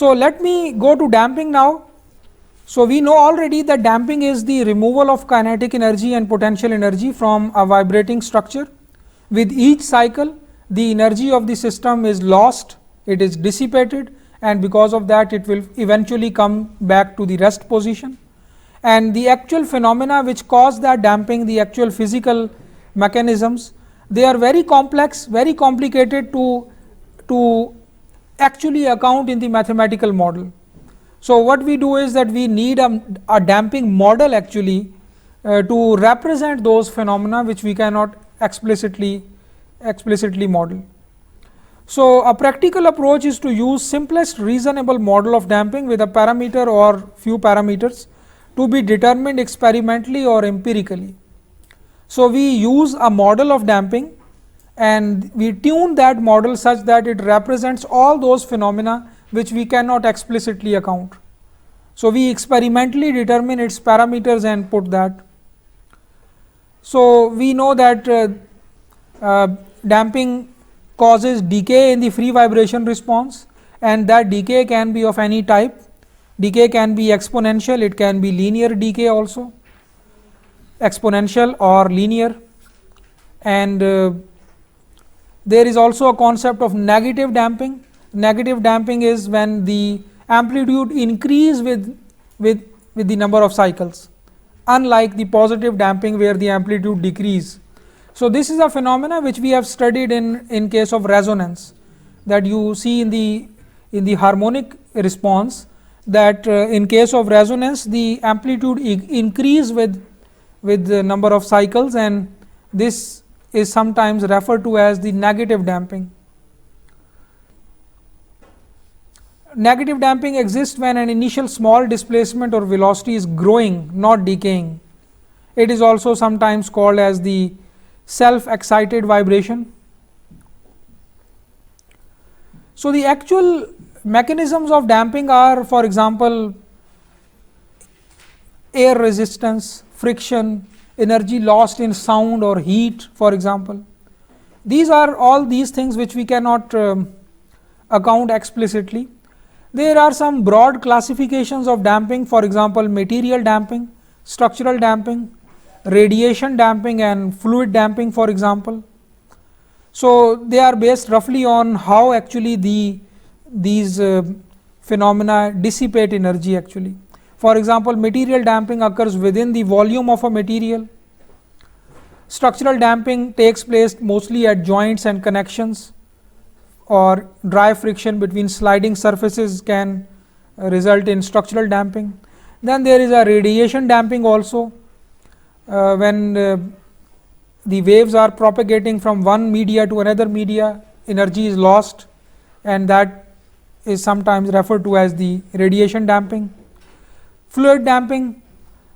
So let me go to damping now. So we know already that damping is the removal of kinetic energy and potential energy from a vibrating structure. With each cycle, the energy of the system is lost, it is dissipated, and because of that it will eventually come back to the rest position. And the actual phenomena which cause that damping, the actual physical mechanisms, they are very complex, very complicated to actually account in the mathematical model. So what we do is that we need a damping model actually to represent those phenomena which we cannot explicitly model. So a practical approach is to use simplest reasonable model of damping with a parameter or few parameters to be determined experimentally or empirically. So we use a model of damping and we tune that model such that it represents all those phenomena which we cannot explicitly account. So we experimentally determine its parameters and put that. So we know that damping causes decay in the free vibration response, and that decay can be of any type. Decay can be exponential, it can be linear decay also, exponential or linear. And there is also a concept of negative damping. Negative damping is when the amplitude increase with the number of cycles, unlike the positive damping where the amplitude decrease. So this is a phenomena which we have studied in case of resonance, that you see in the harmonic response, that in case of resonance the amplitude increase with the number of cycles, and this is sometimes referred to as the negative damping. Negative damping exists when an initial small displacement or velocity is growing, not decaying. It is also sometimes called as the self-excited vibration. So the actual mechanisms of damping are, for example, air resistance, friction, energy lost in sound or heat, for example. These are all these things which we cannot account explicitly. There are some broad classifications of damping, for example, material damping, structural damping, radiation damping and fluid damping, for example. So they are based roughly on how actually these phenomena dissipate energy actually. For example, material damping occurs within the volume of a material. Structural damping takes place mostly at joints and connections, or dry friction between sliding surfaces can result in structural damping. Then there is a radiation damping also, when the waves are propagating from one media to another media, energy is lost, and that is sometimes referred to as the radiation damping. Fluid damping,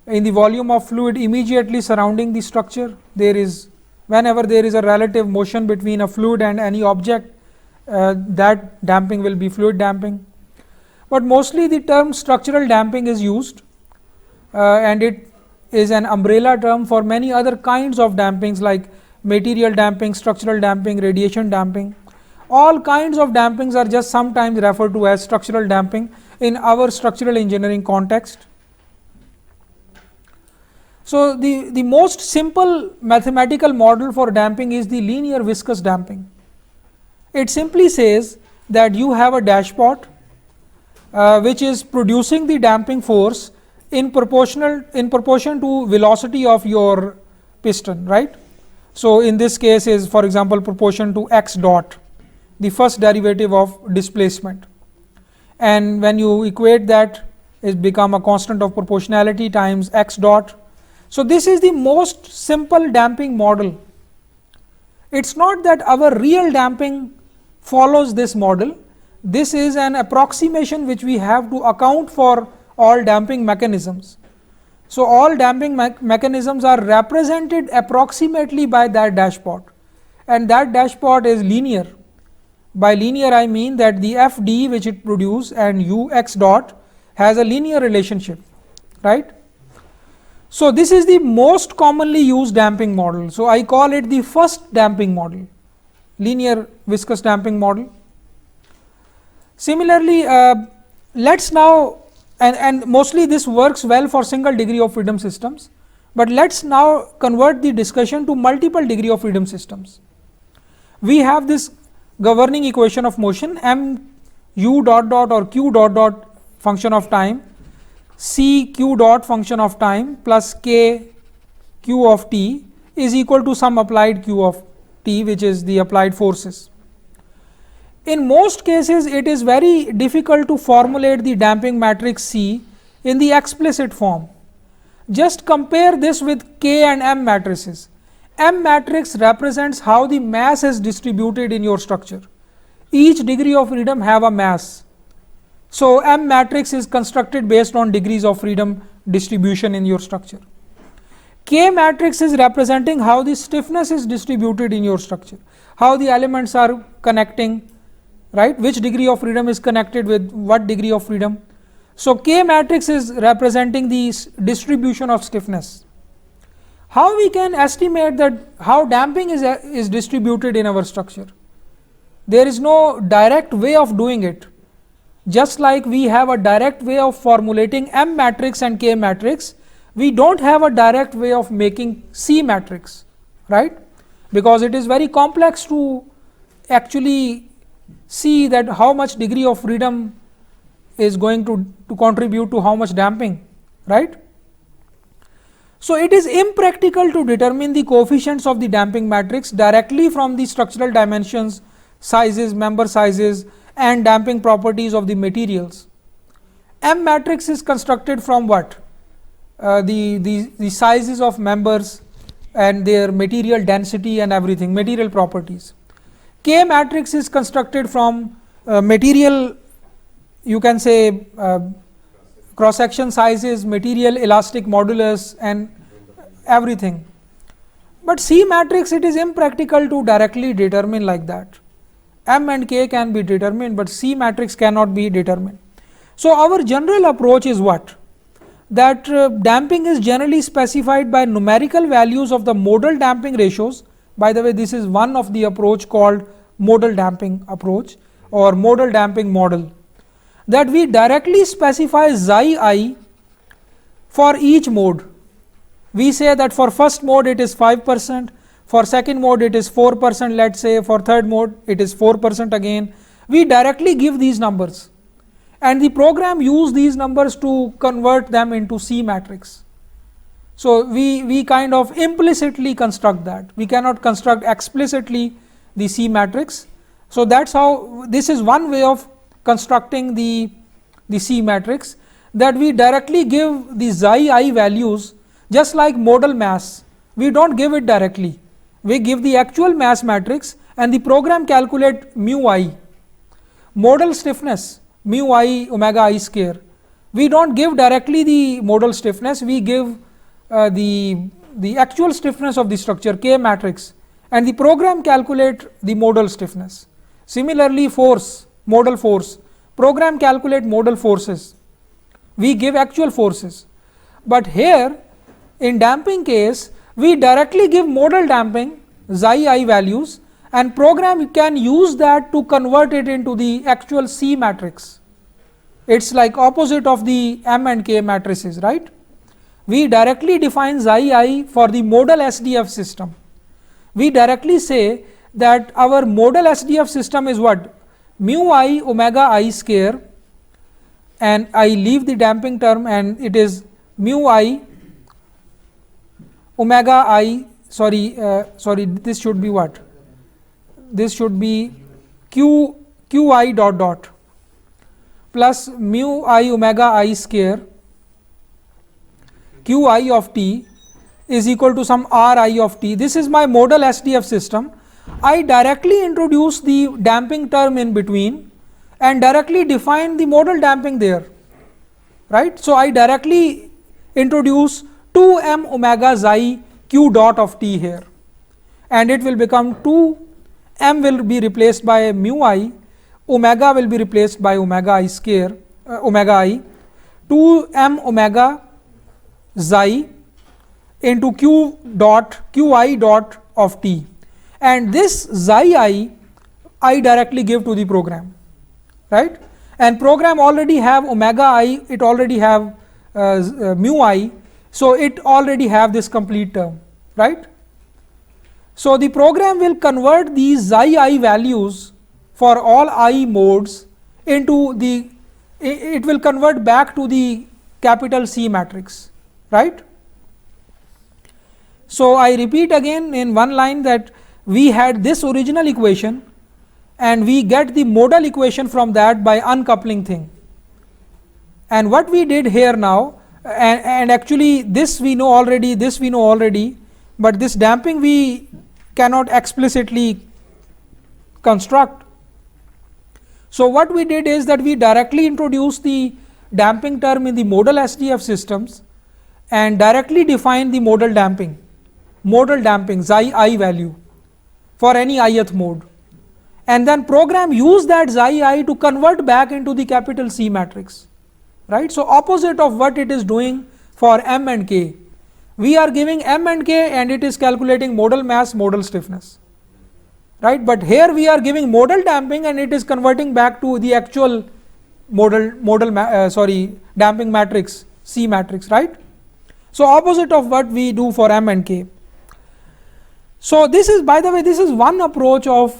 in the volume of fluid immediately surrounding the structure, whenever there is a relative motion between a fluid and any object, that damping will be fluid damping. But mostly the term structural damping is used, and it is an umbrella term for many other kinds of dampings like material damping, structural damping, radiation damping. All kinds of dampings are just sometimes referred to as structural damping in our structural engineering context. So the most simple mathematical model for damping is the linear viscous damping. It simply says that you have a dashpot which is producing the damping force in proportion to velocity of your piston, right. So in this case is, for example, proportion to x dot, the first derivative of displacement, and when you equate that, it become a constant of proportionality times x dot. So this is the most simple damping model. It's not that our real damping follows this model. This is an approximation which we have to account for all damping mechanisms. So all damping mechanisms are represented approximately by that dashpot, and that dashpot is linear. By linear I mean that the Fd which it produces and Ux dot has a linear relationship, right. So this is the most commonly used damping model. So I call it the first damping model, linear viscous damping model. Similarly, let's now, and mostly this works well for single degree of freedom systems, but let's now convert the discussion to multiple degree of freedom systems. We have this governing equation of motion m u dot dot or q dot dot function of time, c q dot function of time plus k q of t is equal to some applied q of t, which is the applied forces. In most cases, it is very difficult to formulate the damping matrix C in the explicit form. Just compare this with K and M matrices. M matrix represents how the mass is distributed in your structure. Each degree of freedom have a mass. So, M matrix is constructed based on degrees of freedom distribution in your structure. K matrix is representing how the stiffness is distributed in your structure, how the elements are connecting, right, which degree of freedom is connected with what degree of freedom. So, K matrix is representing the distribution of stiffness. How we can estimate that how damping is distributed in our structure? There is no direct way of doing it. Just like we have a direct way of formulating M matrix and K matrix, we do not have a direct way of making C matrix, right, because it is very complex to actually see that how much degree of freedom is going to contribute to how much damping, right. So, it is impractical to determine the coefficients of the damping matrix directly from the structural dimensions, sizes, member sizes and damping properties of the materials. M matrix is constructed from what? The sizes of members and their material density and everything, material properties. K matrix is constructed from material, you can say cross section sizes, material elastic modulus and everything. But C matrix, it is impractical to directly determine like that. M and K can be determined, but C matrix cannot be determined. So, our general approach is what? That damping is generally specified by numerical values of the modal damping ratios. By the way, this is one of the approach called modal damping approach or modal damping model, that we directly specify xi I for each mode. We say that for first mode it is 5%, for second mode it is 4%, let us say for third mode it is 4% again. We directly give these numbers and the program use these numbers to convert them into C matrix. So, we kind of implicitly construct that, we cannot construct explicitly the C matrix. So, that is how, this is one way of constructing the C matrix, that we directly give the xi I values just like modal mass. We do not give it directly, we give the actual mass matrix and the program calculate mu I, modal stiffness mu I omega I square. We do not give directly the modal stiffness, we give the actual stiffness of the structure K matrix and the program calculate the modal stiffness. Similarly, force, modal force, program calculate modal forces, we give actual forces. But here in damping case, we directly give modal damping xi I values and program can use that to convert it into the actual C matrix. It is like opposite of the M and K matrices, right. We directly define xi I for the modal SDF system. We directly say that our modal SDF system is what? Mu I omega I square, and I leave the damping term and it is mu I omega I, sorry, this should be what? This should be q I dot dot plus mu I omega I square q I of t is equal to some r I of t. This is my modal SDF system. I directly introduce the damping term in between and directly define the modal damping there, right. So, I directly introduce 2 m omega xi q dot of t here and it will become 2 m will be replaced by mu I, omega will be replaced by omega I square, omega I, 2 m omega xi into q I dot of t, and this xi I directly give to the program, right. and program already have omega I, it already have mu I, so it already have this complete term, right. So the program will convert these xi I values for all I modes into the, it will convert back to the capital C matrix, right. So I repeat again in one line that we had this original equation and we get the modal equation from that by uncoupling thing. And what we did here now, and actually this we know already, this we know already, but this damping we cannot explicitly construct. So what we did is that we directly introduced the damping term in the modal SDF systems and directly defined the modal damping xi I value for any ith mode, and then program use that xi I to convert back into the capital C matrix, right. So opposite of what it is doing for M and K, we are giving M and K and it is calculating modal mass, modal stiffness, right. But here we are giving modal damping and it is converting back to the actual damping matrix, C matrix, right. So opposite of what we do for M and K. So this is, by the way, this is one approach of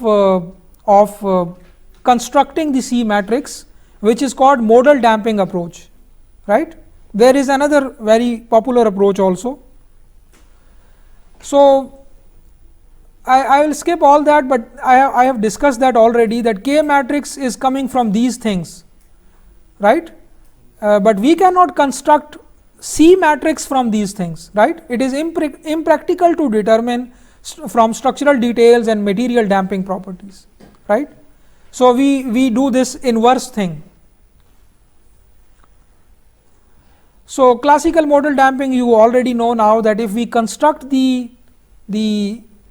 constructing the C matrix, which is called modal damping approach, right. There is another very popular approach also. So I will skip all that, but I have discussed that already, that K matrix is coming from these things, right. But we cannot construct C matrix from these things, right. It is impractical to determine from structural details and material damping properties, right. So we do this inverse thing. So classical modal damping, you already know now that if we construct the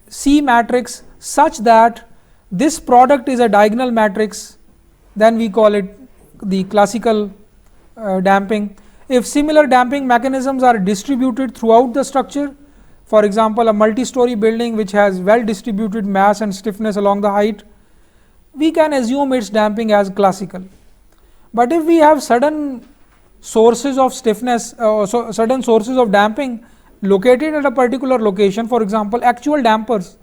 C matrix such that this product is a diagonal matrix, then we call it the classical damping. If similar damping mechanisms are distributed throughout the structure, for example a multi-story building which has well distributed mass and stiffness along the height, we can assume its damping as classical. But if we have sudden sources of stiffness, certain sources of damping located at a particular location, for example actual dampers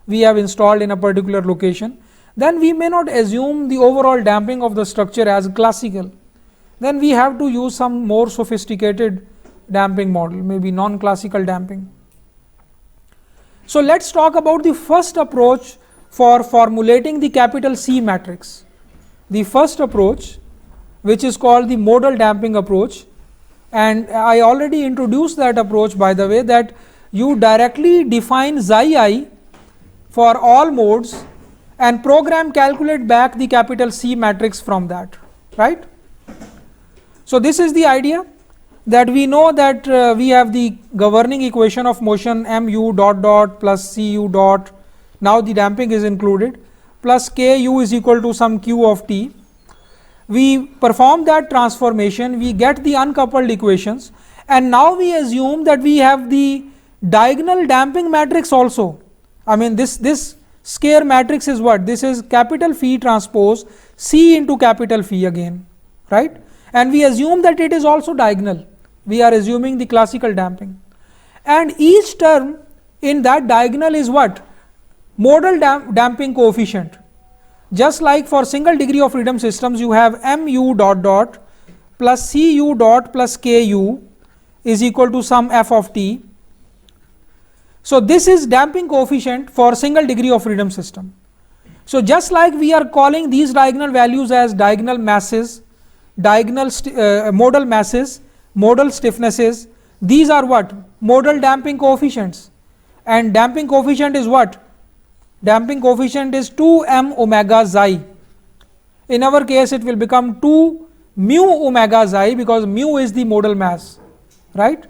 we have installed in a particular location, then we may not assume the overall damping of the structure as classical. Then we have to use some more sophisticated damping model, maybe non-classical damping. So let us talk about the first approach for formulating the capital C matrix. The first approach, which is called the modal damping approach, and I already introduced that approach, by the way, that you directly define xi I for all modes and program calculate back the capital C matrix from that, right. So this is the idea, that we know that we have the governing equation of motion mu dot dot plus cu dot, now the damping is included, plus ku is equal to some q of t. We perform that transformation, we get the uncoupled equations, and now we assume that we have the diagonal damping matrix also. I mean this square matrix is what? This is capital Phi transpose C into capital Phi again, right, and we assume that it is also diagonal. We are assuming the classical damping, and each term in that diagonal is what? Modal damping coefficient. Just like for single degree of freedom systems, you have mu dot dot plus cu dot plus ku is equal to some f of t. So this is damping coefficient for single degree of freedom system. So just like we are calling these diagonal values as diagonal masses, diagonal modal masses, modal stiffnesses, these are what? Modal damping coefficients, and damping coefficient is what? Damping coefficient is 2m omega xi. In our case it will become 2 mu omega xi, because mu is the modal mass, right.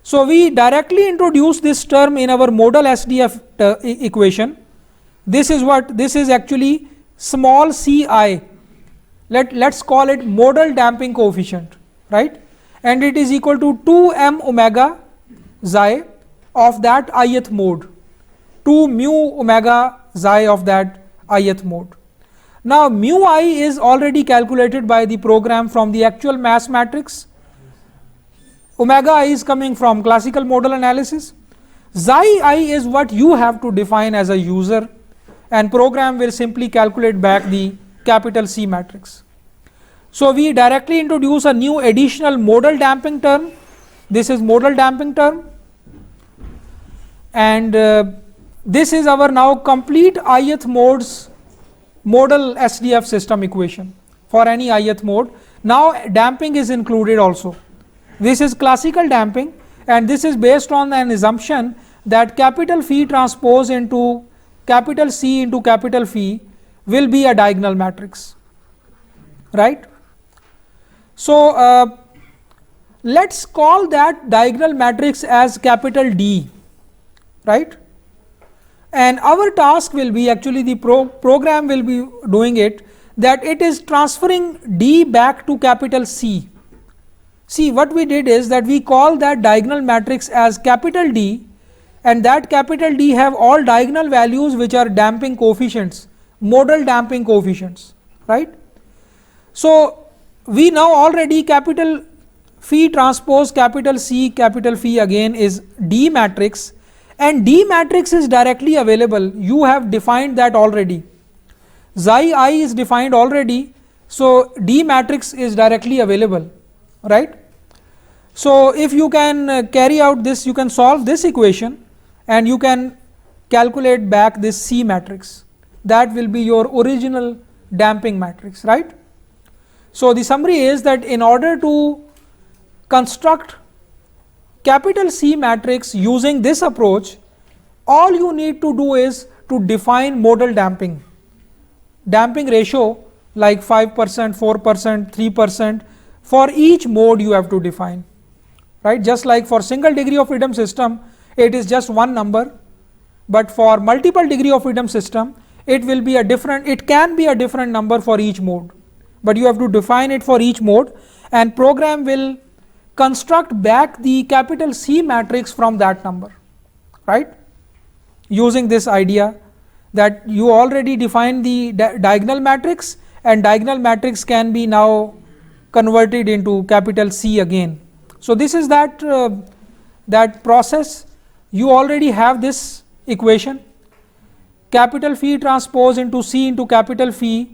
So we directly introduce this term in our modal SDF equation. This is what? This is actually small ci, let's call it modal damping coefficient, right, and it is equal to 2m omega xi of that ith mode, 2 mu omega xi of that ith mode. Now mu I is already calculated by the program from the actual mass matrix. Omega I is coming from classical modal analysis. Xi I is what you have to define as a user, and program will simply calculate back the capital C matrix. So we directly introduce a new additional modal damping term. This is modal damping term, and this is our now complete ith modes modal SDF system equation for any ith mode. Now damping is included also. This is classical damping, and this is based on an assumption that capital phi transpose into capital C into capital phi will be a diagonal matrix, right. So let's call that diagonal matrix as capital D, right, and our task will be, actually the program will be doing it, that it is transferring D back to capital C. See, what we did is that we call that diagonal matrix as capital D, and that capital D have all diagonal values which are damping coefficients, modal damping coefficients, right. So we now already capital phi transpose capital C capital phi again is D matrix, and D matrix is directly available. You have defined that already. Xi I is defined already, so D matrix is directly available, right. So if you can carry out this, you can solve this equation and you can calculate back this C matrix. That will be your original damping matrix, right. So the summary is that in order to construct capital C matrix using this approach, all you need to do is to define modal damping ratio like 5%, 4%, 3%, for each mode you have to define, right. Just like for single degree of freedom system it is just one number, but for multiple degree of freedom system it will be a different, it can be a different number for each mode, but you have to define it for each mode, and program will construct back the capital C matrix from that number, right, using this idea that you already defined the diagonal matrix, and diagonal matrix can be now converted into capital C again. So this is that that process. You already have this equation, capital phi transpose into C into capital phi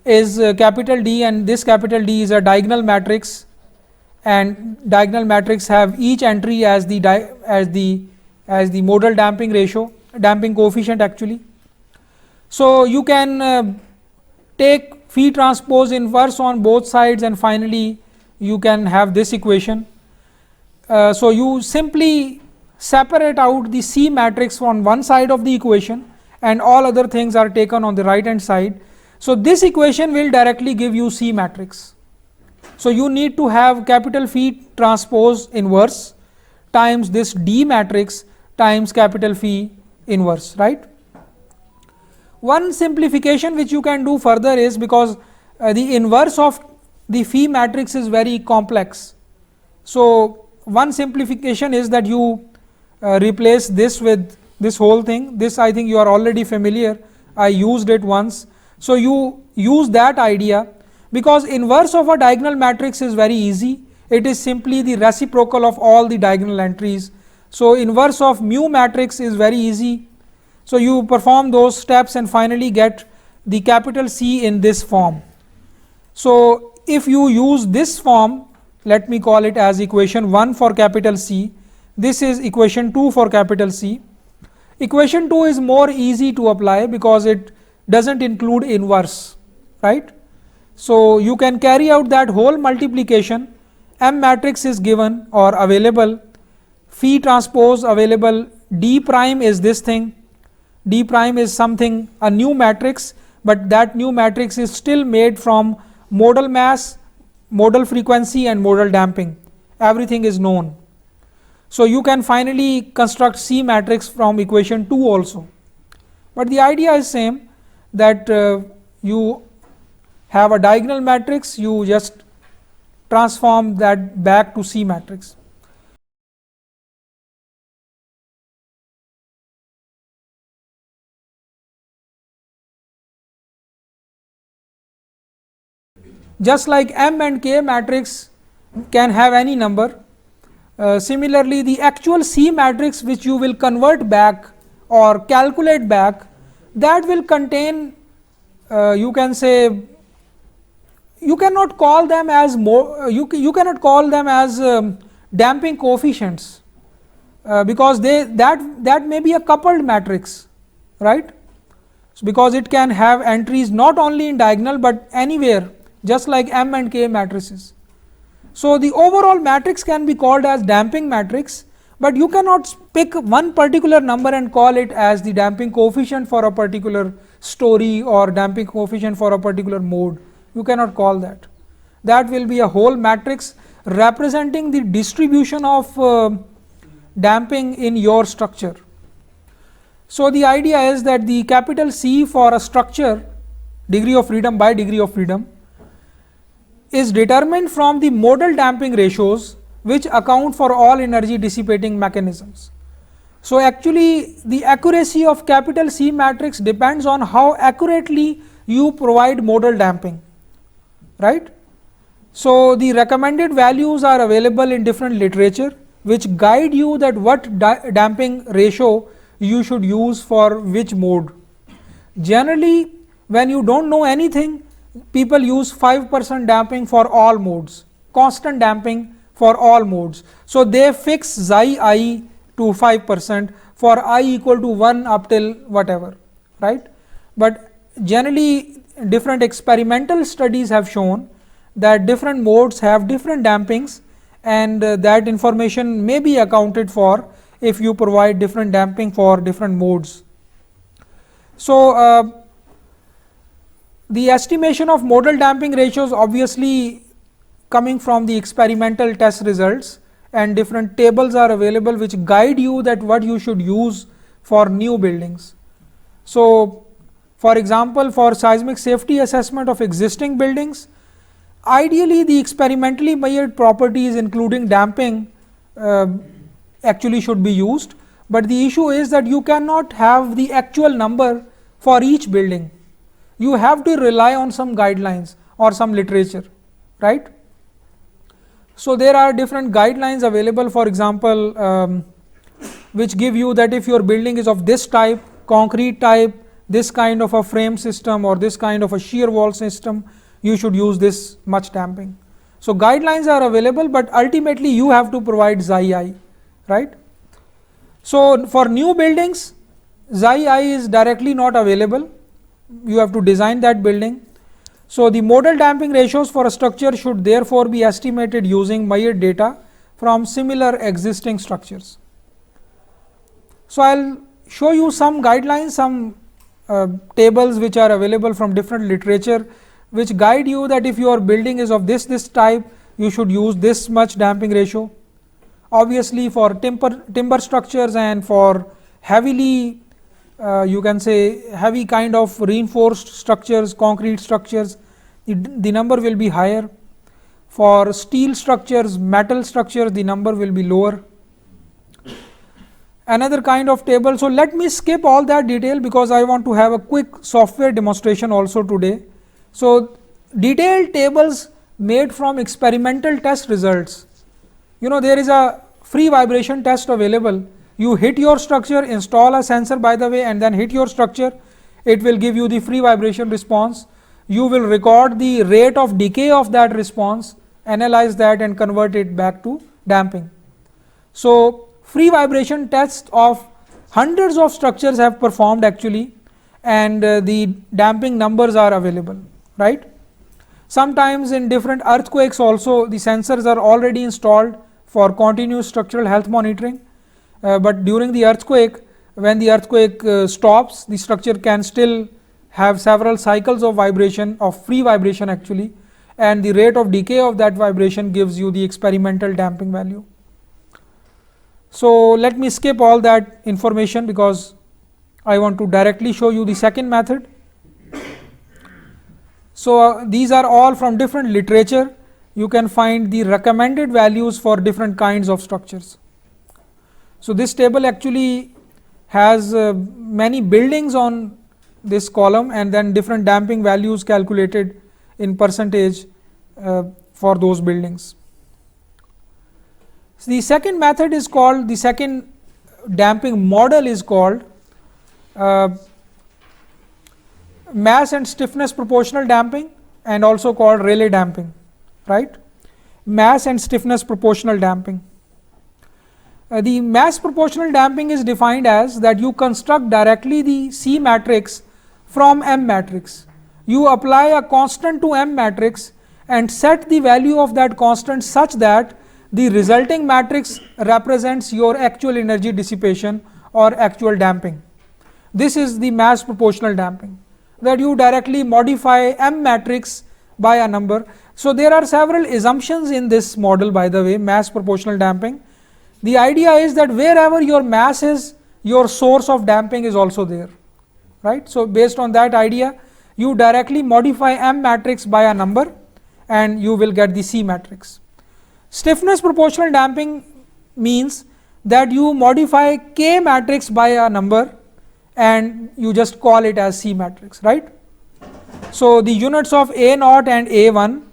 is capital D, and this capital D is a diagonal matrix, and diagonal matrix have each entry as the modal damping ratio, damping coefficient actually. So you can take phi transpose inverse on both sides, and finally you can have this equation. So you simply separate out the C matrix on one side of the equation, and all other things are taken on the right hand side. So this equation will directly give you C matrix. So you need to have capital phi transpose inverse times this D matrix times capital phi inverse, right. One simplification which you can do further is, because the inverse of the phi matrix is very complex, so one simplification is that you replace this with this whole thing. This I think you are already familiar, I used it once. So you use that idea, because inverse of a diagonal matrix is very easy, it is simply the reciprocal of all the diagonal entries. So inverse of mu matrix is very easy, so you perform those steps and finally get the capital C in this form. So if you use this form, let me call it as equation 1 for capital C, this is equation 2 for capital C. Equation 2 is more easy to apply because it doesn't include inverse, right. So you can carry out that whole multiplication, M matrix is given or available, phi transpose available, D prime is this thing, D prime is something, a new matrix, but that new matrix is still made from modal mass, modal frequency and modal damping, everything is known. So you can finally construct C matrix from equation 2 also, but the idea is same, that you have a diagonal matrix, you just transform that back to C matrix. just like M and K matrix can have any number. Similarly, the actual C matrix which you will convert back or calculate back, that will contain, you can say, you cannot call them as you cannot call them as damping coefficients, because that may be a coupled matrix, right. So, because it can have entries not only in diagonal but anywhere, just like M and K matrices. So, the overall matrix can be called as damping matrix, but you cannot pick one particular number and call it as the damping coefficient for a particular story or damping coefficient for a particular mode. You cannot call that. That will be a whole matrix representing the distribution of damping in your structure. So, the idea is that the capital C for a structure, degree of freedom by degree of freedom, is determined from the modal damping ratios which account for all energy dissipating mechanisms. So, actually the accuracy of capital C matrix depends on how accurately you provide modal damping, right. So, the recommended values are available in different literature which guide you that what damping ratio you should use for which mode. Generally, when you do not know anything, people use 5% damping for all modes, constant damping for all modes. So, they fix xi I to 5% for I equal to 1 up till whatever, right. But generally different experimental studies have shown that different modes have different dampings, and that information may be accounted for if you provide different damping for different modes. So, the estimation of modal damping ratios obviously coming from the experimental test results, and different tables are available which guide you that what you should use for new buildings. So, for example, for seismic safety assessment of existing buildings, ideally the experimentally measured properties including damping actually should be used, but the issue is that you cannot have the actual number for each building. You have to rely on some guidelines or some literature, right. So, there are different guidelines available, for example, which give you that if your building is of this type, concrete type, this kind of a frame system or this kind of a shear wall system, you should use this much damping. So, guidelines are available, but ultimately you have to provide xi I, right. So, for new buildings, xi I is directly not available, you have to design that building. So, the modal damping ratios for a structure should therefore be estimated using measured data from similar existing structures. So, I will show you some guidelines, some tables which are available from different literature, which guide you that if your building is of this type, you should use this much damping ratio. Obviously, for timber structures and for heavily you can say heavy kind of reinforced structures, concrete structures, the number will be higher. For steel structures, metal structures, the number will be lower. Another kind of table. So, let me skip all that detail because I want to have a quick software demonstration also today. So, detailed tables made from experimental test results. You know, there is a free vibration test available. You hit your structure, install a sensor by the way, and then hit your structure, it will give you the free vibration response. You will record the rate of decay of that response, analyze that and convert it back to damping. So, free vibration tests of hundreds of structures have performed actually, and the damping numbers are available, right. Sometimes in different earthquakes also the sensors are already installed for continuous structural health monitoring. But during the earthquake, when the earthquake stops, the structure can still have several cycles of vibration, of free vibration actually, and the rate of decay of that vibration gives you the experimental damping value. So, let me skip all that information because I want to directly show you the second method. So, these are all from different literature. You can find the recommended values for different kinds of structures. So, this table actually has many buildings on this column and then different damping values calculated in percentage for those buildings. So the second method is called, the second damping model is called mass and stiffness proportional damping, and also called Rayleigh damping, right? Mass and stiffness proportional damping. The mass proportional damping is defined as that you construct directly the C matrix from M matrix. You apply a constant to M matrix and set the value of that constant such that the resulting matrix represents your actual energy dissipation or actual damping. This is the mass proportional damping, that you directly modify M matrix by a number. So there are several assumptions in this model, by the way, mass proportional damping. The idea is that wherever your mass is, your source of damping is also there, right? So based on that idea, you directly modify M matrix by a number and you will get the C matrix. Stiffness proportional damping means that you modify K matrix by a number and you just call it as C matrix, right? So the units of A0 and A1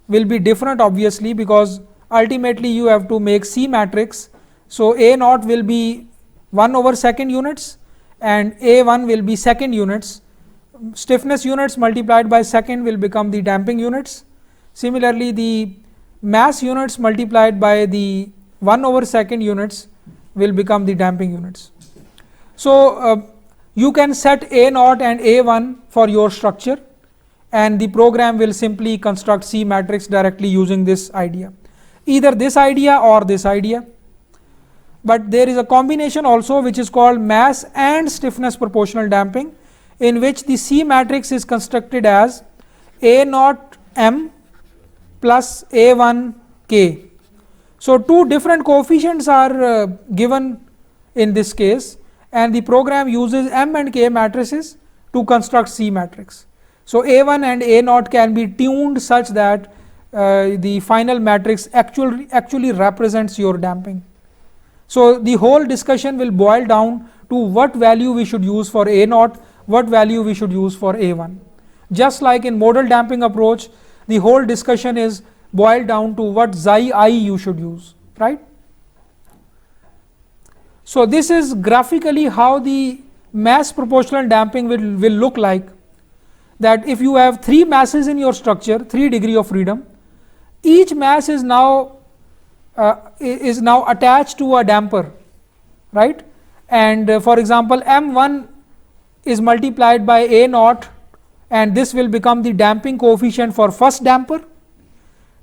will be different, obviously, because ultimately you have to make C matrix. So A0 will be 1/2 units and A1 will be second units. Stiffness units multiplied by second will become the damping units. Similarly, the mass units multiplied by the 1/2 units will become the damping units. So you can set A0 and A1 for your structure, and the program will simply construct C matrix directly using this idea, either this idea or this idea. But there is a combination also which is called mass and stiffness proportional damping, in which the C matrix is constructed as A0 M plus A1 K. So two different coefficients are given in this case, and the program uses M and K matrices to construct C matrix. So A1 and A0 can be tuned such that the final matrix actually represents your damping. So the whole discussion will boil down to what value we should use for A0, what value we should use for A1. Just like in modal damping approach, the whole discussion is boiled down to what xi I you should use, right? So this is graphically how the mass proportional damping will look like. That if you have 3 masses in your structure, 3 degree of freedom, each mass is now attached to a damper, right? And for example, M1 is multiplied by A0, and this will become the damping coefficient for first damper,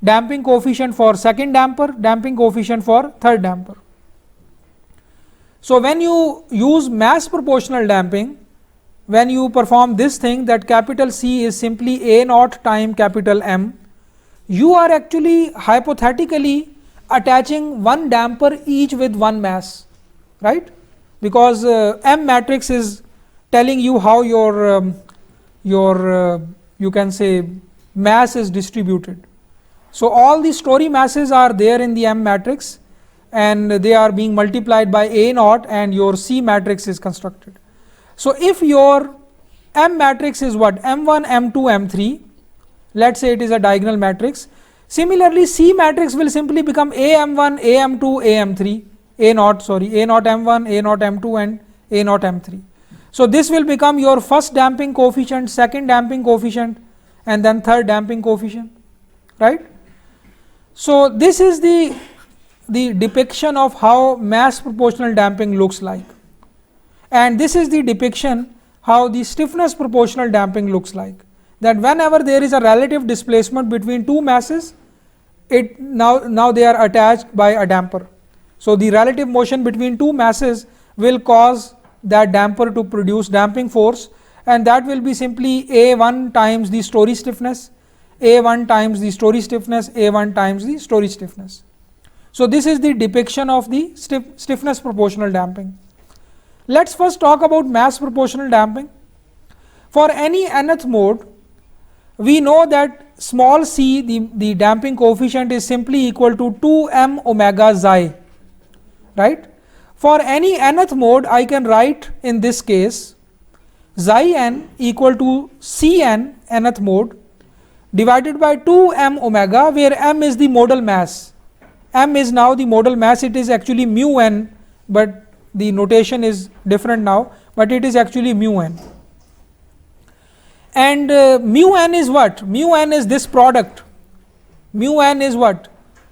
damping coefficient for second damper, damping coefficient for third damper. So when you use mass proportional damping, when you perform this thing, that capital C is simply A0 time capital M, you are actually hypothetically attaching one damper each with one mass, right? Because M matrix is telling you how your you can say mass is distributed. So all the story masses are there in the M matrix, and they are being multiplied by A0, and your C matrix is constructed. So if your M matrix is what? M1, M2, M3, let's say it is a diagonal matrix. Similarly, C matrix will simply become AM1, AM2, AM3, A0 M1, A0 M2 and A0 M3. So this will become your first damping coefficient, second damping coefficient, and then third damping coefficient, right? So this is the depiction of how mass proportional damping looks like, and this is the depiction how the stiffness proportional damping looks like. That whenever there is a relative displacement between two masses, it now they are attached by a damper. So the relative motion between two masses will cause that damper to produce damping force, and that will be simply A1 times the story stiffness, A1 times the story stiffness, A1 times the story stiffness. So this is the depiction of the stiffness proportional damping. Let's first talk about mass proportional damping. For any nth mode, we know that small c, the damping coefficient, is simply equal to 2m omega xi, right? For any nth mode, I can write in this case xi n equal to Cn nth mode, divided by 2 m omega, where m is the modal mass. M is now the modal mass, it is actually mu n, but the notation is different now, but it is actually mu n. And mu n is what? Mu n is this product. Mu n is what?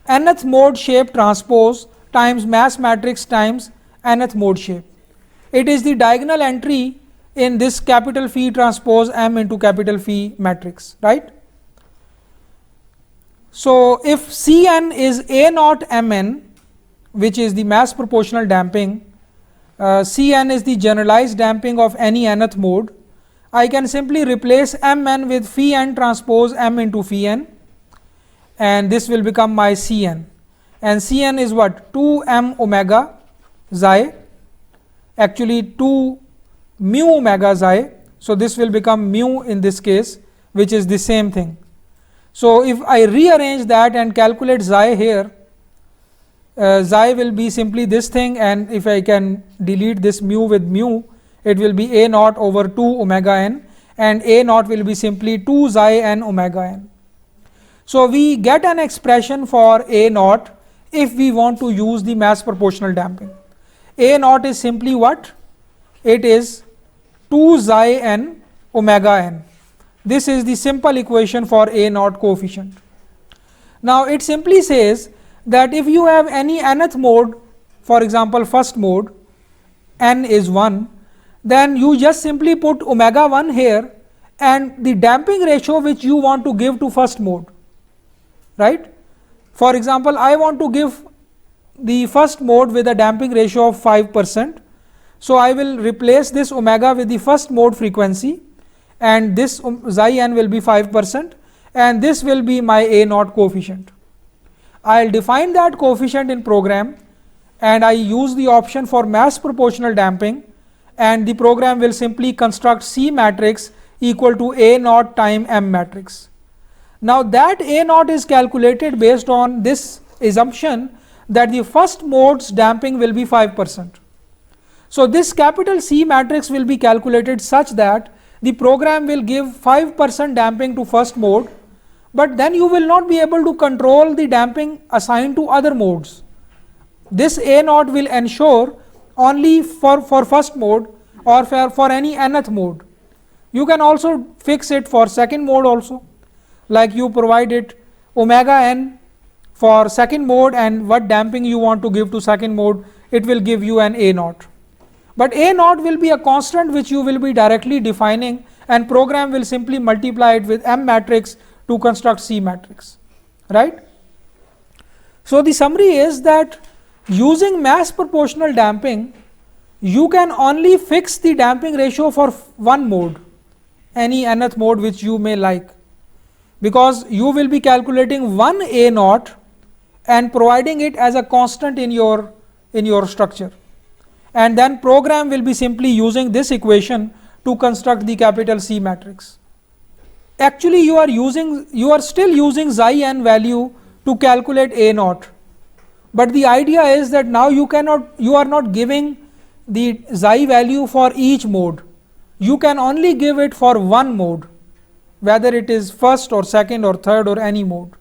Nth mode shape transpose times mass matrix times nth mode shape. It is the diagonal entry in this capital Phi transpose m into capital Phi matrix, right? So if Cn is A naught Mn, which is the mass proportional damping, Cn is the generalized damping of any nth mode, I can simply replace Mn with Phi n transpose m into Phi n, and this will become my Cn. And Cn is what? 2 m omega xi, actually 2 mu omega xi. So this will become mu in this case, which is the same thing. So if I rearrange that and calculate xi here, xi will be simply this thing, and if I can delete this mu with mu, it will be A naught over 2 omega n, and A naught will be simply 2 xi n omega n. So we get an expression for A naught if we want to use the mass proportional damping. A naught is simply what? It is 2 xi n omega n. This is the simple equation for A naught coefficient. Now it simply says that if you have any nth mode, for example first mode, n is 1, then you just simply put omega 1 here and the damping ratio which you want to give to first mode, right? For example, I want to give the first mode with a damping ratio of 5%. So I will replace this omega with the first mode frequency, and this xi n will be 5%, and this will be my A naught coefficient. I will define that coefficient in program, and I use the option for mass proportional damping, and the program will simply construct C matrix equal to A naught time M matrix. Now that A naught is calculated based on this assumption that the first mode's damping will be 5%. So this capital C matrix will be calculated such that the program will give 5% damping to first mode, but then you will not be able to control the damping assigned to other modes. This A naught will ensure only for first mode or for any nth mode. You can also fix it for second mode also, like you provide it omega n for second mode, and what damping you want to give to second mode, it will give you an A naught. But A naught will be a constant which you will be directly defining, and program will simply multiply it with M matrix to construct C matrix, right? So the summary is that using mass proportional damping, you can only fix the damping ratio for one mode, any nth mode which you may like, because you will be calculating one A naught and providing it as a constant in your structure, and then program will be simply using this equation to construct the capital C matrix. Actually you are still using xi n value to calculate A naught, but the idea is that now you are not giving the xi value for each mode. You can only give it for one mode, whether it is first or second or third or any mode.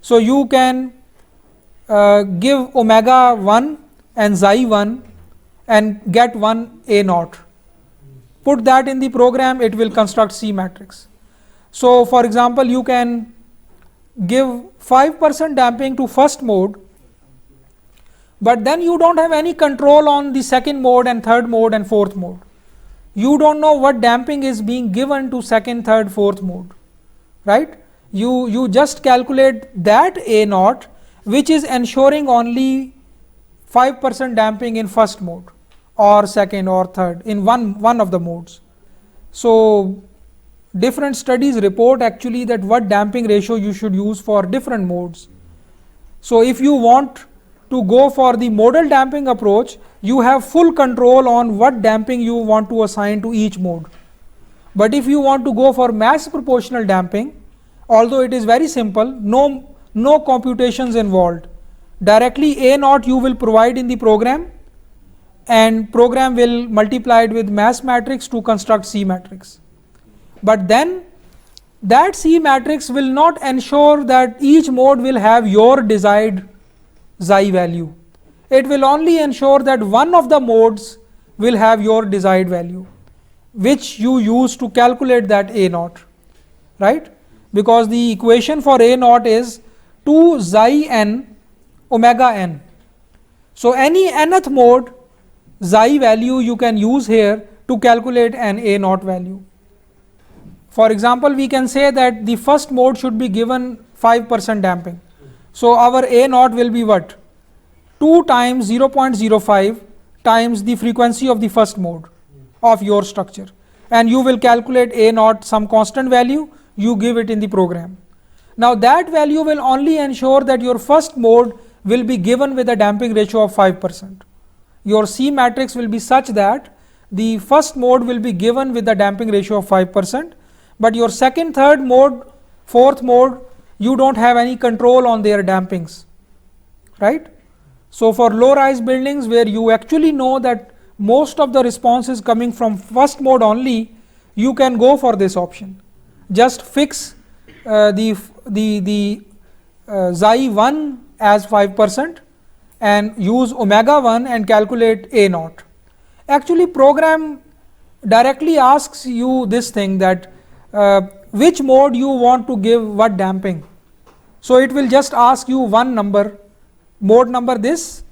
So you can give omega 1 and xi 1 and get one A naught. Put that in the program, it will construct C matrix. So for example, you can give 5% damping to first mode, but then you don't have any control on the second mode and third mode and fourth mode. You don't know what damping is being given to second, third, fourth mode, right? You just calculate that A naught which is ensuring only 5% damping in first mode or second or third in one of the modes. So different studies report actually that what damping ratio you should use for different modes. So if you want to go for the modal damping approach, you have full control on what damping you want to assign to each mode. But if you want to go for mass proportional damping, although it is very simple, no computations involved, directly A naught you will provide in the program, and program will multiply it with mass matrix to construct C matrix. But then that C matrix will not ensure that each mode will have your desired xi value. It will only ensure that one of the modes will have your desired value, which you use to calculate that A naught, right? Because the equation for A naught is 2 xi n omega n. So any nth mode xi value you can use here to calculate an A naught value. For example, we can say that the first mode should be given 5% damping. So our A naught will be what? 2 times 0.05 times the frequency of the first mode of your structure, and you will calculate A naught some constant value, you give it in the program. Now that value will only ensure that your first mode will be given with a damping ratio of 5%. Your C matrix will be such that the first mode will be given with a damping ratio of 5%, but your second, third mode, fourth mode, you don't have any control on their dampings, right? So for low rise buildings where you actually know that most of the response is coming from first mode only, you can go for this option. Just fix the xi 1 as 5% and use omega 1 and calculate A naught. Actually program directly asks you this thing, that which mode you want to give what damping. So it will just ask you one number, mode number this,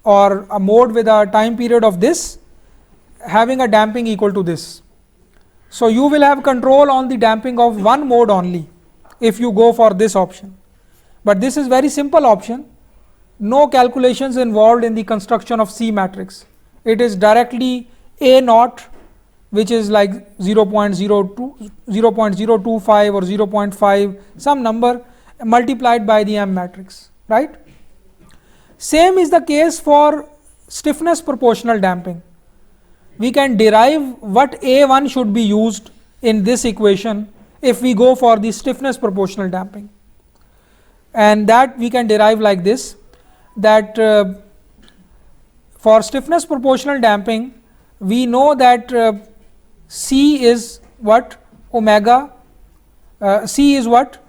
or a mode with a time period of this having a damping equal to this. So you will have control on the damping of one mode only if you go for this option. But this is very simple option, no calculations involved in the construction of C matrix. It is directly A naught, which is like 0.02, 0.025 or 0.5, some number multiplied by the M matrix, right? Same is the case for stiffness proportional damping. We can derive what A1 should be used in this equation if we go for the stiffness proportional damping, and that we can derive like this, that for stiffness proportional damping we know that C is what? Omega, C is what?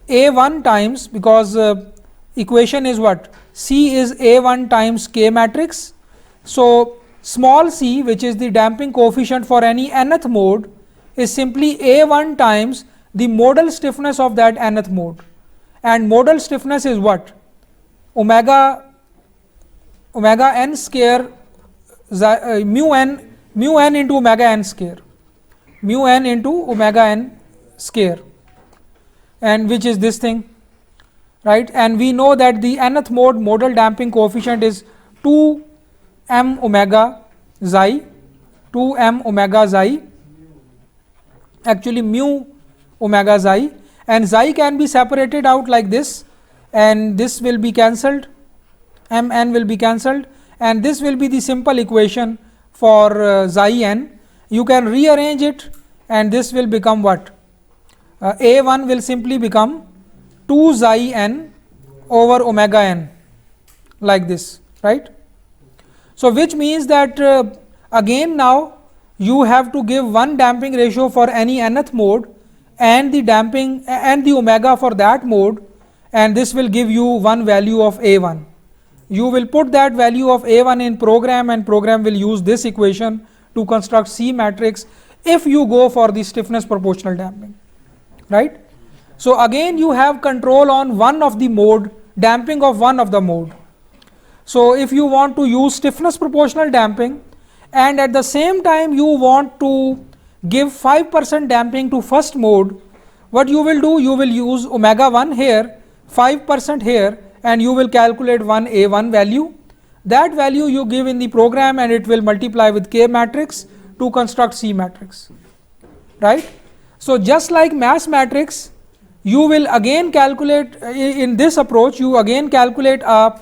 A1 times, because equation is what? C is A1 times K matrix. So small c, which is the damping coefficient for any nth mode, is simply A1 times the modal stiffness of that nth mode, and modal stiffness is what? Omega n square mu n into omega n square, mu n into omega n square, and which is this thing, right? And we know that the nth mode modal damping coefficient is 2 m omega xi, 2 m omega xi, actually mu omega xi, and xi can be separated out like this, and this will be cancelled, mn will be cancelled, and this will be the simple equation for xi n. You can rearrange it and this will become what? A1 will simply become 2 xi n over omega n, like this, right? So which means that again now you have to give one damping ratio for any nth mode and the damping and the omega for that mode, and this will give you one value of A1. You will put that value of A1 in program, and program will use this equation to construct C matrix if you go for the stiffness proportional damping, right? So again you have control on one of the mode, damping of one of the mode. So if you want to use stiffness proportional damping and at the same time you want to give 5% damping to first mode, what you will do? You will use omega 1 here, 5% here, and you will calculate one A1 value. That value you give in the program and it will multiply with K matrix to construct C matrix, right? So just like mass matrix, you will again calculate in this approach, you again calculate a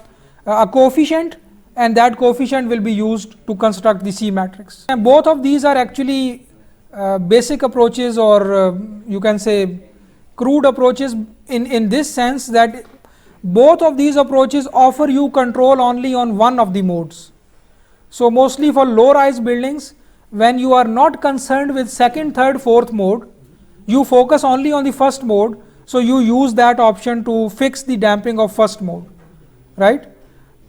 coefficient, and that coefficient will be used to construct the C matrix. And both of these are actually basic approaches, or you can say crude approaches, in this sense that both of these approaches offer you control only on one of the modes. So mostly for low rise buildings, when you are not concerned with second, third, fourth mode, you focus only on the first mode, so you use that option to fix the damping of first mode, right,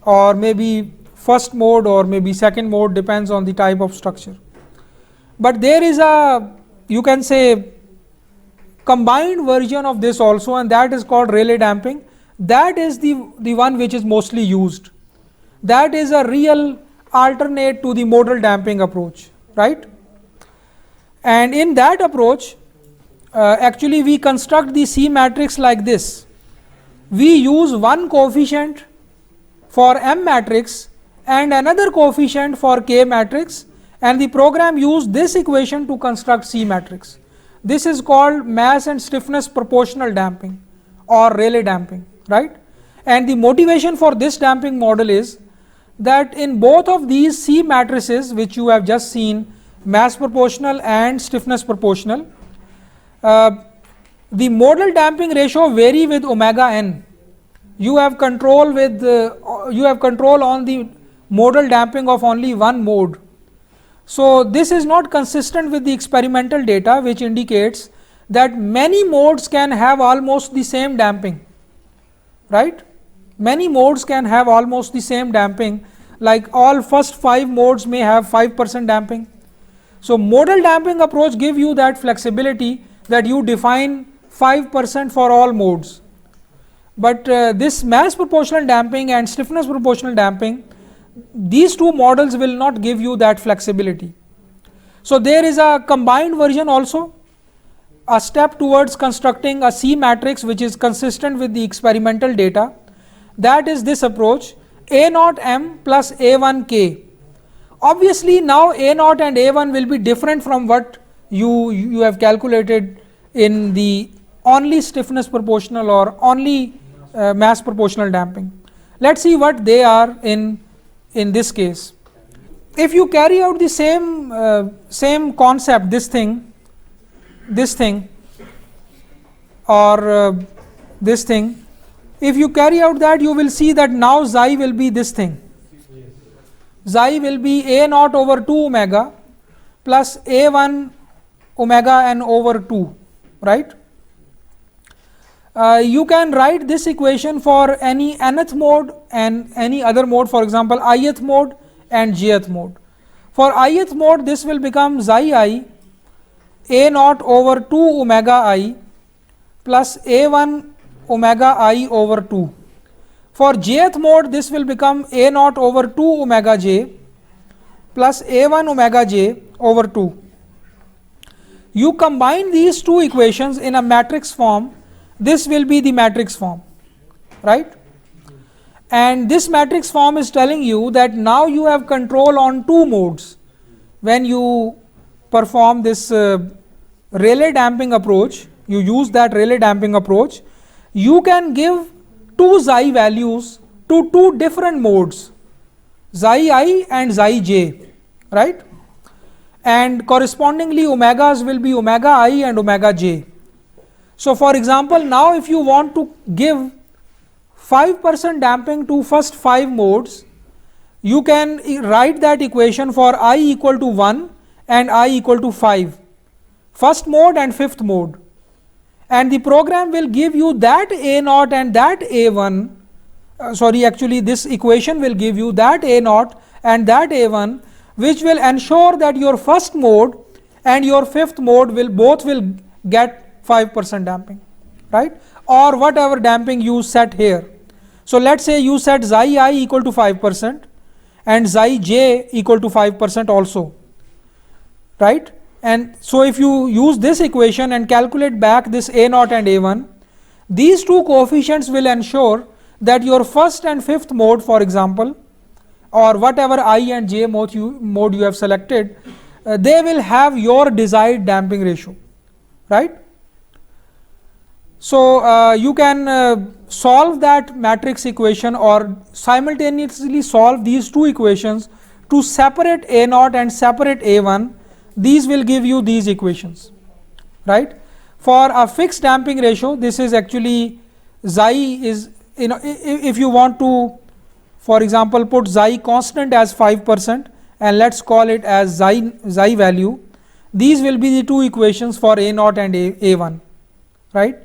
or maybe first mode or maybe second mode, depends on the type of structure. But there is a, you can say, combined version of this also, and that is called Rayleigh damping. That is the one which is mostly used. That is a real alternate to the modal damping approach, right? And in that approach, actually we construct the C matrix like this. We use one coefficient for M matrix and another coefficient for K matrix, and the program used this equation to construct C matrix. This is called mass and stiffness proportional damping or Rayleigh damping, right? And the motivation for this damping model is that in both of these C matrices which you have just seen, mass proportional and stiffness proportional, the modal damping ratio vary with omega n. You have control with you have control on the modal damping of only one mode. So this is not consistent with the experimental data, which indicates that many modes can have almost the same damping, right? Many modes can have almost the same damping, like all first 5 modes may have 5% damping. So modal damping approach give you that flexibility that you define 5% for all modes. But this mass proportional damping and stiffness proportional damping, these two models will not give you that flexibility. So there is a combined version also, a step towards constructing a C matrix which is consistent with the experimental data. That is this approach, A0 M plus A1 K. Obviously now A0 and A1 will be different from what you have calculated in the only stiffness proportional or only mass proportional damping. Let us see what they are in this case. If you carry out the same concept, this thing or this thing, if you carry out that, you will see that now xi will be this thing. Xi will be A0 over 2 omega plus A1 omega n over 2, right? You can write this equation for any nth mode and any other mode, for example ith mode and jth mode. For ith mode, this will become xi I A0 over 2 omega I plus A1 omega I over 2. For jth mode, this will become A0 over 2 omega j plus A1 omega j over 2. You combine these two equations in a matrix form, this will be the matrix form, right? And this matrix form is telling you that now you have control on 2 modes. When you perform this Rayleigh damping approach, you use that Rayleigh damping approach, you can give 2 xi values to 2 different modes, xi I and xi j, right? And correspondingly omegas will be omega I and omega j. So for example, now if you want to give 5% damping to first 5 modes, you can write that equation for I equal to 1 and I equal to 5, first mode and fifth mode, and the program will give you that A0 and that A1, actually this equation will give you that A0 and that A1, which will ensure that your first mode and your fifth mode will get 5% damping, right, or whatever damping you set here. So let us say you set xi I equal to 5% and xi j equal to 5% also, right? And so if you use this equation and calculate back this A0 and A1, these two coefficients will ensure that your first and fifth mode, for example, or whatever I and j mode you have selected, they will have your desired damping ratio, right? So you can solve that matrix equation or simultaneously solve these two equations to separate A0 and separate A1. These will give you these equations, right? For a fixed damping ratio, this is actually xi is, if you want to, for example, put xi constant as 5% and let us call it as xi value, These will be the two equations for A naught and A1, right.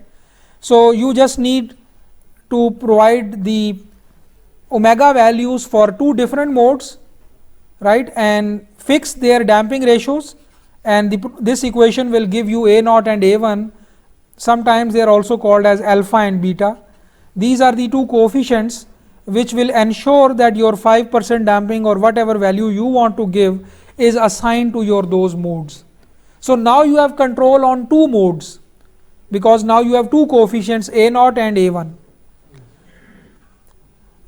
So you just need to provide the omega values for two different modes, right, and fix their damping ratios, and this equation will give you A naught and A1. Sometimes they are also called as alpha and beta. These are the two coefficients which will ensure that your 5% damping or whatever value you want to give is assigned to your those modes. So now you have control on two modes, because now you have two coefficients A naught and A1.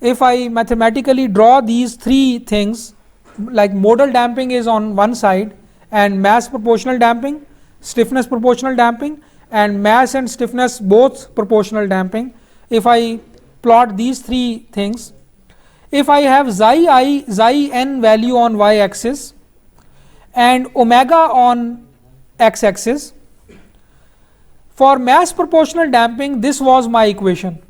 If I mathematically draw these three things, like modal damping is on one side, and mass proportional damping, stiffness proportional damping, and mass and stiffness both proportional damping. If I plot these three things, if I have xi I, xi n value on y axis and omega on x axis, for mass proportional damping this was my equation.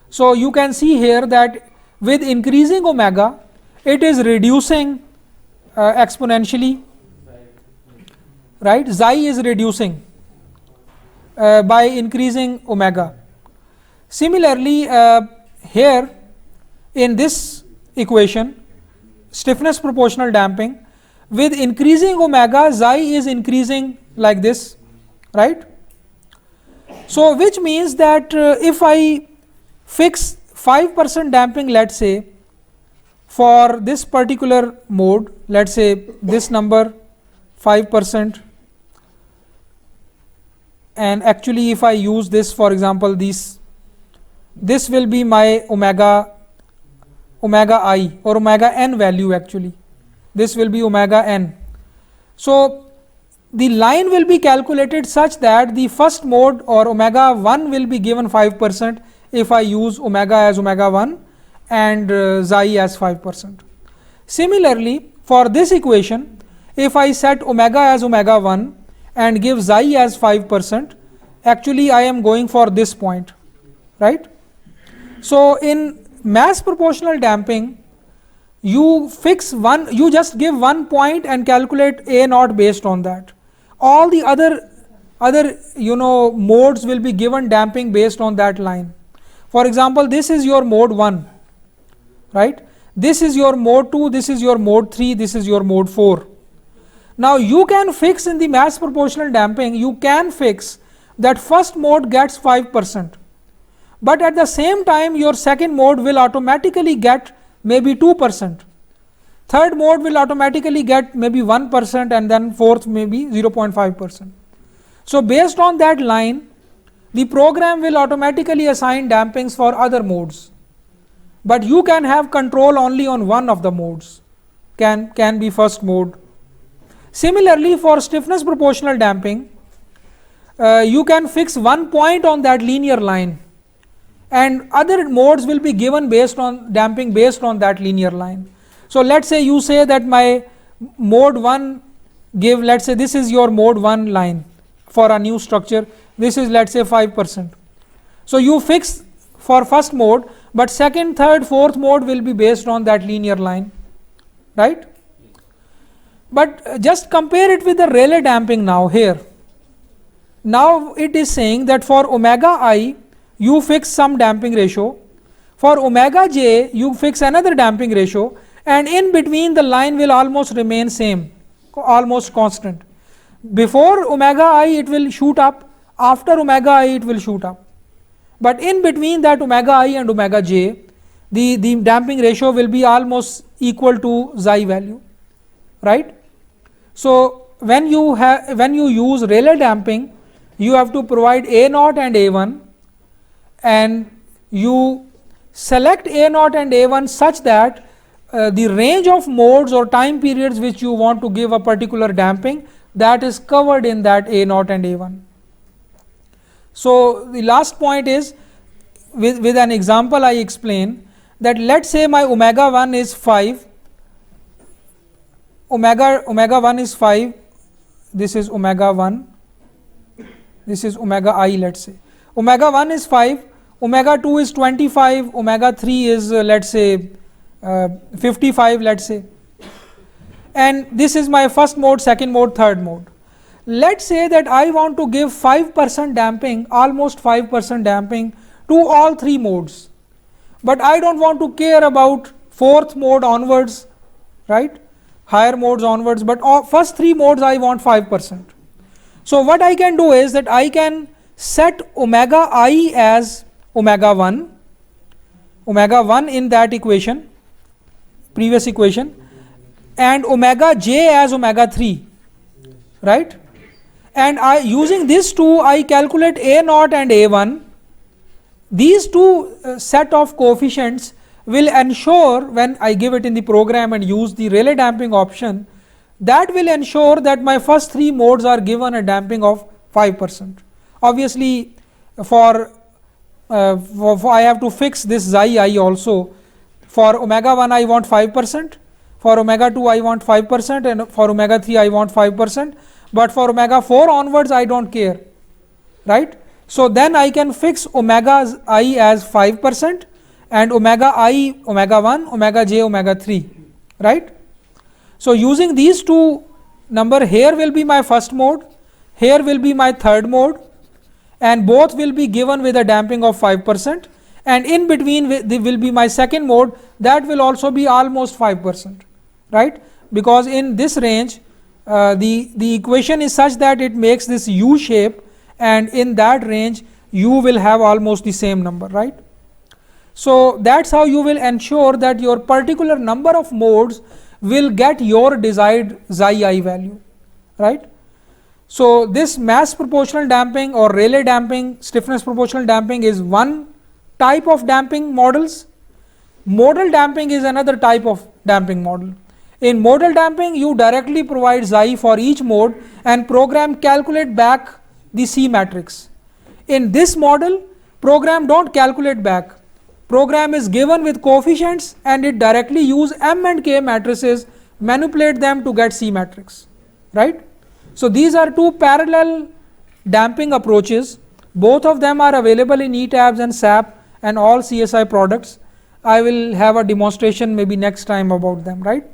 So you can see here that with increasing omega it is reducing exponentially, right. Xi is reducing by increasing omega. Similarly, here in this equation, stiffness proportional damping, with increasing omega xi is increasing like this, right. So which means that if I fix 5% damping, let's say, for this particular mode, let's say this number 5%, and actually if I use this, for example, this will be my omega I or omega n value. Actually this will be omega n. So the line will be calculated such that the first mode or omega 1 will be given 5% if I use omega as omega 1 and xi as 5%. Similarly, for this equation, if I set omega as omega 1 and give xi as 5%, actually I am going for this point, right. So in mass proportional damping, you fix one, you just give one point and calculate A naught based on that. All the other modes will be given damping based on that line. For example, this is your mode 1, right. This is your mode 2, this is your mode 3, this is your mode 4. Now you can fix in the mass proportional damping, you can fix that first mode gets 5%, but at the same time your second mode will automatically get maybe 2%, third mode will automatically get maybe 1%, and then fourth maybe 0.5%. So based on that line, the program will automatically assign dampings for other modes, but you can have control only on one of the modes, can be first mode. Similarly, for stiffness proportional damping, you can fix one point on that linear line, and other modes will be given based on damping based on that linear line. So let's say you say that my mode 1 give, let's say this is your mode 1 line for a new structure, this is let's say 5%. So you fix for first mode, but second, third, fourth mode will be based on that linear line, right. But just compare it with the Rayleigh damping now here. Now it is saying that for omega I you fix some damping ratio, for omega j you fix another damping ratio, and in between the line will almost remain same, almost constant. Before omega I it will shoot up, after omega I it will shoot up, but in between that omega I and omega j the damping ratio will be almost equal to xi value, right. So when you use Rayleigh damping, you have to provide A naught and A1, and you select A naught and A1 such that the range of modes or time periods which you want to give a particular damping, that is covered in that A naught and A1. So the last point is, with an example I explain that let's say my omega 1 is 5, omega 1 is 5, this is omega 1, this is omega I, let's say omega 1 is 5, omega 2 is 25, omega 3 is let's say 55, let's say, and this is my first mode, second mode, third mode. Let's say that I want to give 5% damping, almost 5% damping to all three modes, but I don't want to care about fourth mode onwards, right, higher modes onwards, but first three modes I want 5%. So what I can do is that I can set omega I as omega 1 in that equation, previous equation, and omega j as omega 3, right, and using this two I calculate A0 and A1. These two set of coefficients will ensure, when I give it in the program and use the Rayleigh damping option, that will ensure that my first three modes are given a damping of 5%. Obviously for I have to fix this xi I also. For omega 1 I want 5%, for omega 2 I want 5%, and for omega 3 I want 5%, but for omega 4 onwards I don't care, right. So then I can fix omega I as 5% and omega I omega 1, omega j omega 3, right. So using these two number, here will be my first mode, here will be my third mode, and both will be given with a damping of 5%, and in between will be my second mode, that will also be almost 5%, right, because in this range the equation is such that it makes this U shape, and in that range you will have almost the same number, right. So that's how you will ensure that your particular number of modes will get your desired xi I value, right. So this mass proportional damping or Rayleigh damping, stiffness proportional damping is one type of damping models. Modal damping is another type of damping model. In modal damping you directly provide xi for each mode and program calculate back the C matrix. In this model, program don't calculate back, program is given with coefficients and it directly use M and K matrices, manipulate them to get C matrix, right. So these are two parallel damping approaches, both of them are available in ETABS and SAP and all CSI products. I will have a demonstration maybe next time about them, right.